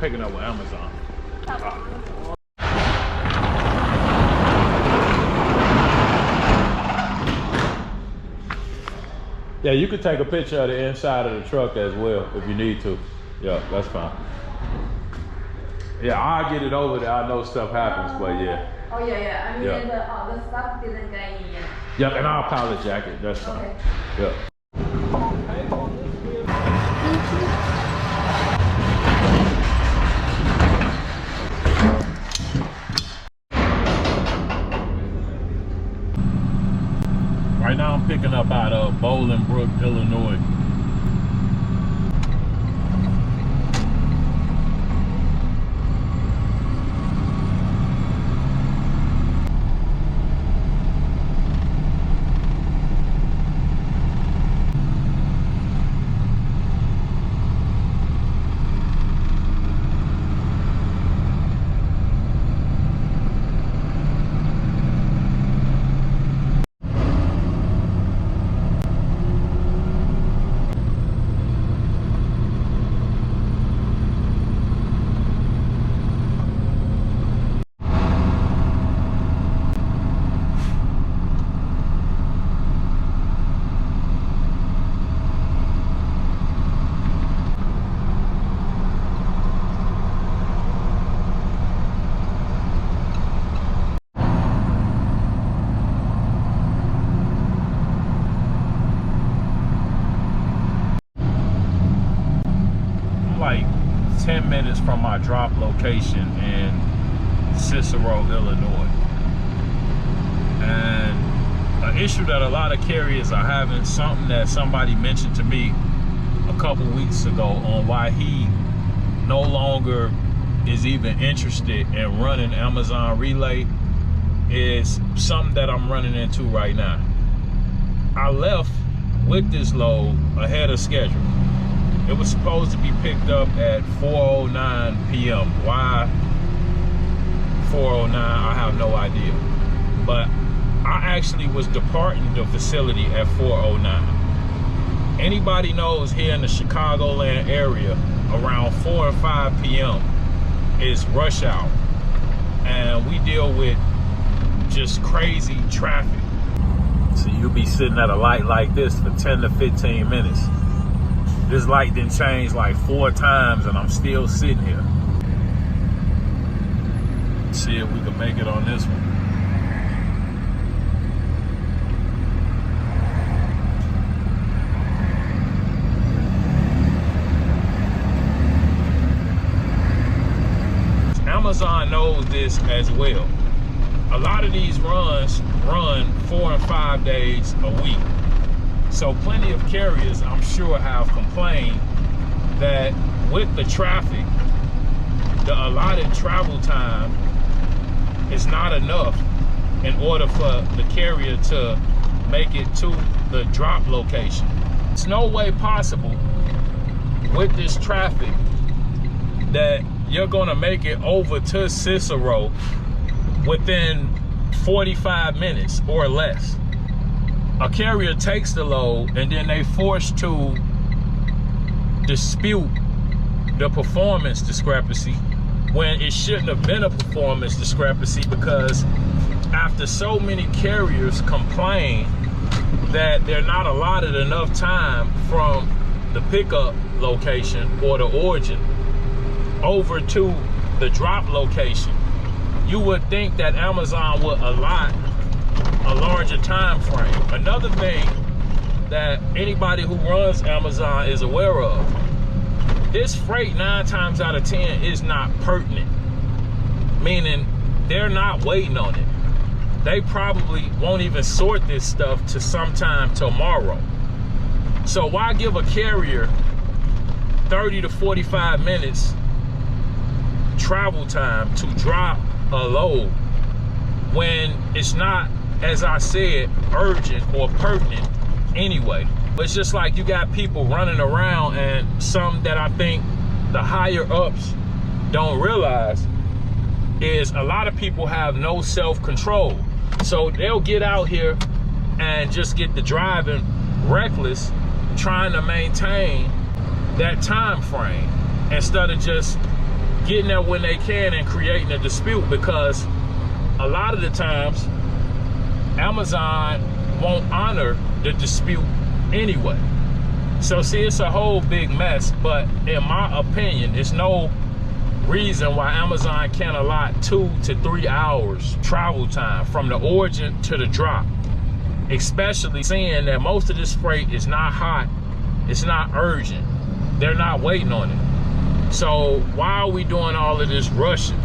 picking up with Amazon. Yeah, you could take a picture of the inside of the truck as well if you need to. Yeah, that's fine. Yeah, I'll get it over there. I know stuff happens, but yeah. Oh yeah. I mean, the stuff didn't get in yet. Yep, and I'll pilot jacket. That's fine. Okay. Yep. Right now I'm picking up out of Bolingbrook, Illinois. Like 10 minutes from my drop location in Cicero, Illinois. And an issue that a lot of carriers are having, something that somebody mentioned to me a couple weeks ago on why he no longer is even interested in running Amazon Relay, is something that I'm running into right now. I left with this load ahead of schedule. It was supposed to be picked up at 4:09 p.m. Why 4:09, I have no idea. But I actually was departing the facility at 4:09. Anybody knows here in the Chicagoland area, around 4 and 5 p.m. is rush hour. And we deal with just crazy traffic. So you'll be sitting at a light like this for 10 to 15 minutes. This light didn't change like 4 times and I'm still sitting here. Let's see if we can make it on this one. Amazon knows this as well. A lot of these runs run 4 and 5 days a week. So plenty of carriers, I'm sure, have complained that with the traffic, the allotted travel time is not enough in order for the carrier to make it to the drop location. It's no way possible with this traffic that you're gonna make it over to Cicero within 45 minutes or less. A carrier takes the load and then they forced to dispute the performance discrepancy when it shouldn't have been a performance discrepancy, because after so many carriers complain that they're not allotted enough time from the pickup location or the origin over to the drop location, you would think that Amazon would allot a larger time frame. Another thing that anybody who runs Amazon is aware of, this freight 9 times out of 10 is not pertinent, meaning they're not waiting on it. They probably won't even sort this stuff to sometime tomorrow. So why give a carrier 30 to 45 minutes travel time to drop a load when it's not, as I said, urgent or pertinent anyway? It's just like you got people running around, and some that I think the higher ups don't realize is a lot of people have no self-control. So they'll get out here and just get to driving reckless, trying to maintain that time frame instead of just getting there when they can and creating a dispute, because a lot of the times Amazon won't honor the dispute anyway. So see, it's a whole big mess, but in my opinion, it's no reason why Amazon can't allot 2 to 3 hours travel time from the origin to the drop, especially seeing that most of this freight is not hot, it's not urgent, they're not waiting on it. So why are we doing all of this rushing?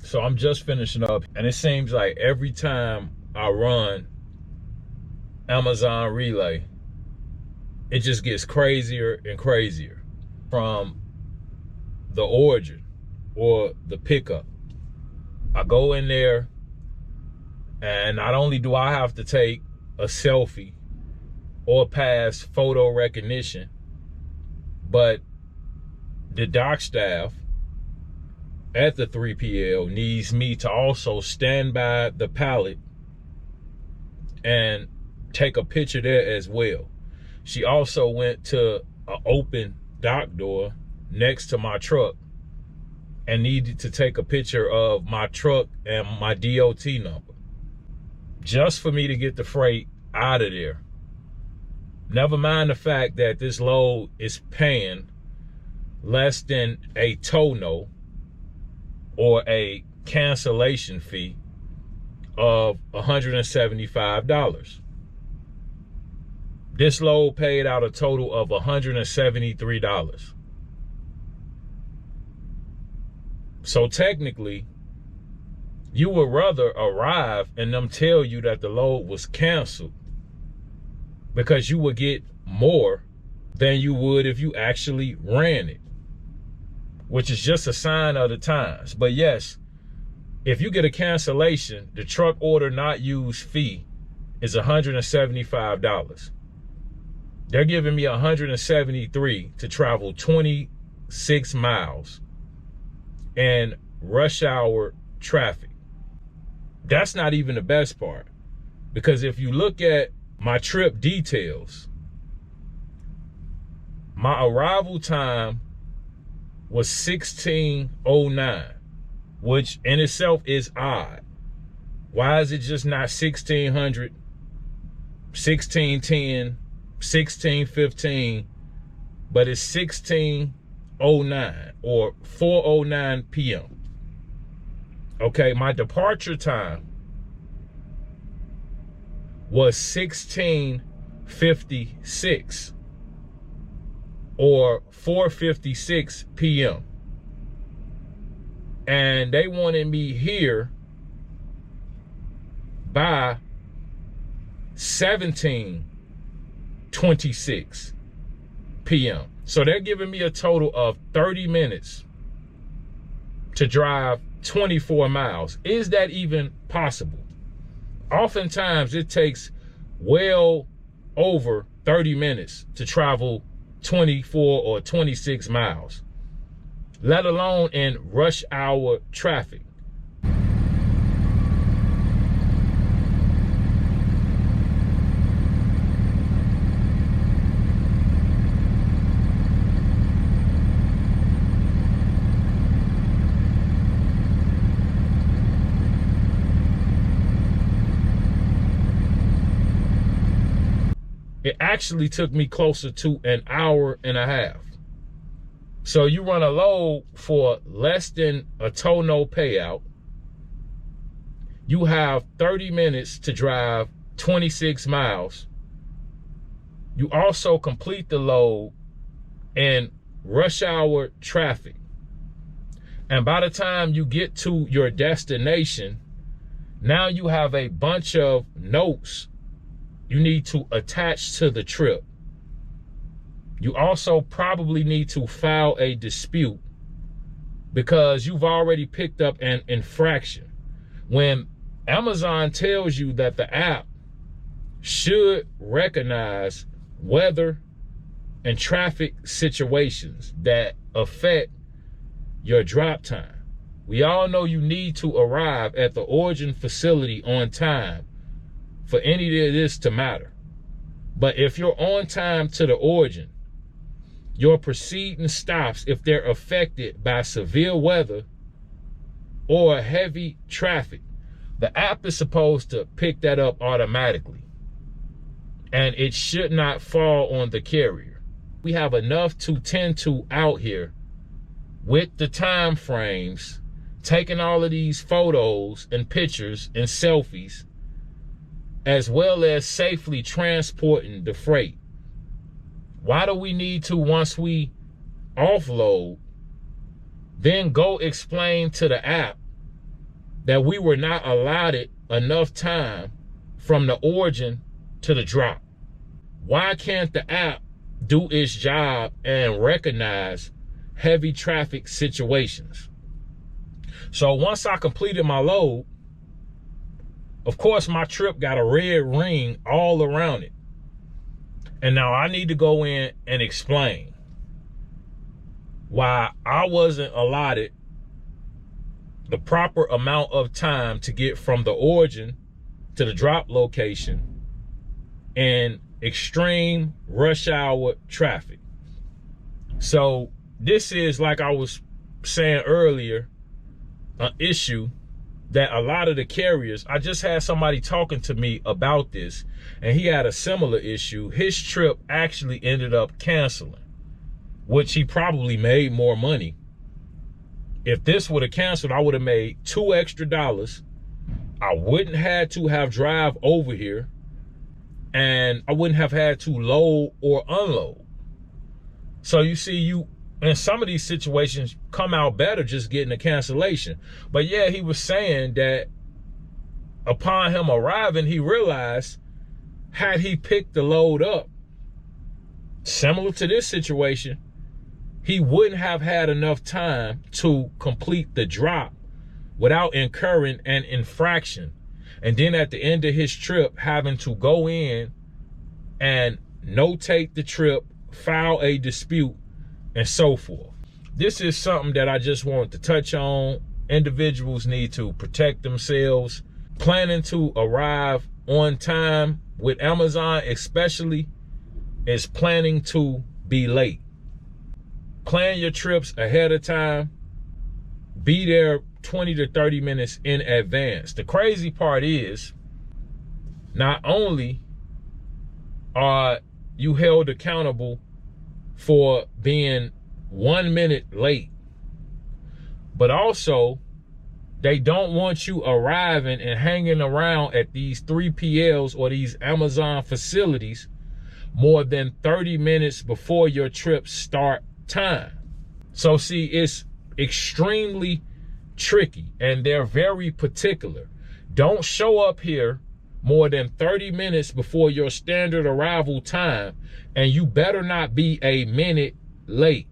So I'm just finishing up, and it seems like every time I run Amazon Relay, it just gets crazier and crazier from the origin or the pickup. I go in there, and not only do I have to take a selfie or pass photo recognition, but the dock staff at the 3PL needs me to also stand by the pallet and take a picture there as well. She also went to an open dock door next to my truck and needed to take a picture of my truck and my DOT number, just for me to get the freight out of there. Never mind the fact that this load is paying less than a tow no or a cancellation fee of $175. This load paid out a total of $173. So technically, you would rather arrive and them tell you that the load was canceled, because you would get more than you would if you actually ran it, which is just a sign of the times. But yes, if you get a cancellation, the truck order not used fee is $175. They're giving me $173 to travel 26 miles in rush hour traffic. That's not even the best part, because if you look at my trip details, my arrival time was 16:09, which in itself is odd. Why is it just not 1600, 1610, 1615, but it's 16:09 or 4:09 p.m. Okay, my departure time was 16:56 or 4:56 p.m. And they wanted me here by 17:26 p.m. So they're giving me a total of 30 minutes to drive 24 miles. Is that even possible? Oftentimes it takes well over 30 minutes to travel 24 or 26 miles. let alone in rush hour traffic. It actually took me closer to an hour and a half. So you run a load for less than a tow no payout. You have 30 minutes to drive 26 miles. You also complete the load in rush hour traffic. And by the time you get to your destination, now you have a bunch of notes you need to attach to the trip. You also probably need to file a dispute because you've already picked up an infraction. When Amazon tells you that the app should recognize weather and traffic situations that affect your drop time, we all know you need to arrive at the origin facility on time for any of this to matter. But if you're on time to the origin, your proceeding stops if they're affected by severe weather or heavy traffic. The app is supposed to pick that up automatically, and it should not fall on the carrier. We have enough to tend to out here with the time frames, taking all of these photos and pictures and selfies, as well as safely transporting the freight. Why do we need to, once we offload, then go explain to the app that we were not allotted enough time from the origin to the drop? Why can't the app do its job and recognize heavy traffic situations? So once I completed my load, of course, my trip got a red ring all around it. And now I need to go in and explain why I wasn't allotted the proper amount of time to get from the origin to the drop location in extreme rush hour traffic. So this is, like I was saying earlier, an issue that a lot of the carriers, I just had somebody talking to me about this, and he had a similar issue. His trip actually ended up canceling, which he probably made more money. If this would have canceled, I would have made $2 extra. I wouldn't have to have drive over here, and I wouldn't have had to load or unload. So you see, you in some of these situations come out better just getting a cancellation. But yeah, he was saying that upon him arriving, he realized had he picked the load up, similar to this situation, he wouldn't have had enough time to complete the drop without incurring an infraction. And then at the end of his trip, having to go in and notate the trip, file a dispute, and so forth. This is something that I just wanted to touch on. Individuals need to protect themselves. Planning to arrive on time with Amazon especially is planning to be late. Plan your trips ahead of time. Be there 20 to 30 minutes in advance. The crazy part is, not only are you held accountable for being 1 minute late, but also they don't want you arriving and hanging around at these 3PLs or these Amazon facilities more than 30 minutes before your trip start time. So see, it's extremely tricky, and they're very particular. Don't show up here more than 30 minutes before your standard arrival time, and you better not be a minute late.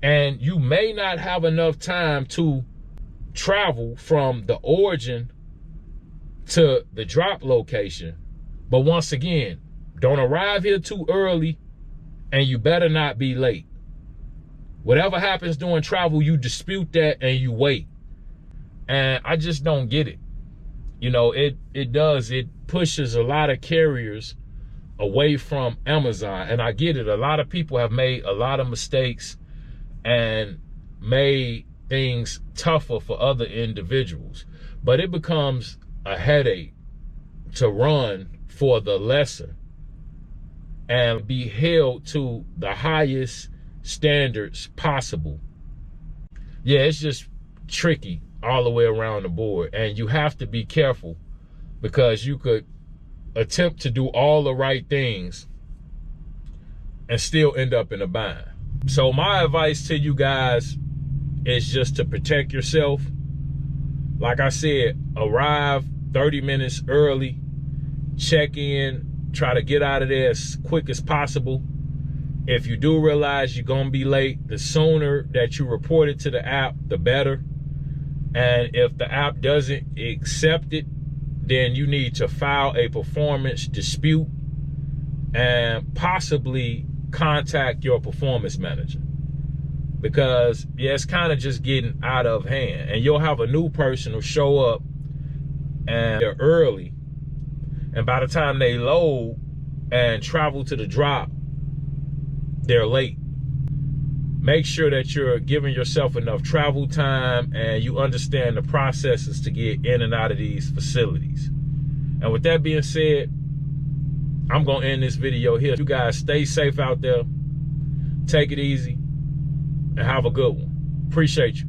And you may not have enough time to travel from the origin to the drop location. But once again, don't arrive here too early, and you better not be late. Whatever happens during travel, you dispute that and you wait. And I just don't get it. You know, it pushes a lot of carriers away from Amazon. And I get it. A lot of people have made a lot of mistakes and made things tougher for other individuals. But it becomes a headache to run for the lesser and be held to the highest standards possible. Yeah, it's just tricky all the way around the board. And you have to be careful, because you could attempt to do all the right things and still end up in a bind. So my advice to you guys is just to protect yourself. Like I said, arrive 30 minutes early, check in, try to get out of there as quick as possible. If you do realize you're gonna be late, the sooner that you report it to the app, the better. And if the app doesn't accept it, then you need to file a performance dispute and possibly contact your performance manager. Because yeah, it's kind of just getting out of hand. And you'll have a new person who show up and they're early. And by the time they load and travel to the drop, they're late. Make sure that you're giving yourself enough travel time and you understand the processes to get in and out of these facilities. And with that being said, I'm gonna end this video here. You guys stay safe out there. Take it easy and have a good one. Appreciate you.